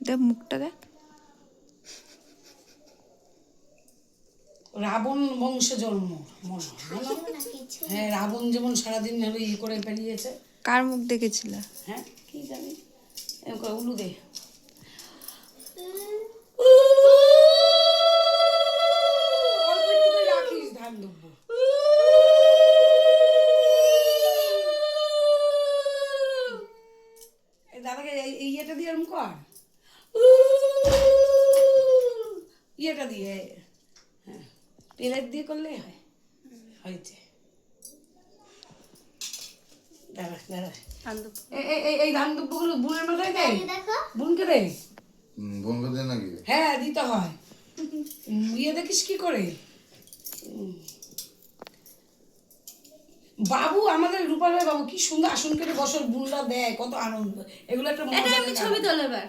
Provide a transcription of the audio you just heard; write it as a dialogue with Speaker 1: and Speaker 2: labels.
Speaker 1: দেখ মুখটা দেখ।
Speaker 2: রাবণ বংশে জন্ম মনে হয়। হ্যাঁ, রাবণ যেমন সারাদিন হলো ইয়ে করে বেরিয়েছে।
Speaker 1: কার মুখ দেখেছিল?
Speaker 2: হ্যাঁ, কি জানি এরকম করে উলু দে। অল্প একটু করে রাখিস ধান দুব্বো। দাদাকে এই ইয়েটা দিয়ে এরকম কর, ইয়েটা দিয়ে, হ্যাঁ পেলেট দিয়ে করলে হয়। হয়েছে, দাঁড়া দাঁড়া, এই ধান দুব্বগুলো বুনের মাথায় দে, বুনকে দে।
Speaker 3: বন্ধ দেয় নাকি?
Speaker 2: হ্যাঁ দিতে হয়। ইয়ে দেখিস কি করে বাবু, আমাদের রূপাল ভাই বাবু কি সুন্দর আসন কেটে বসর বুনরা দেয়, কত আনন্দ। এগুলো একটা মজা।
Speaker 4: ছবি তোলো এবার।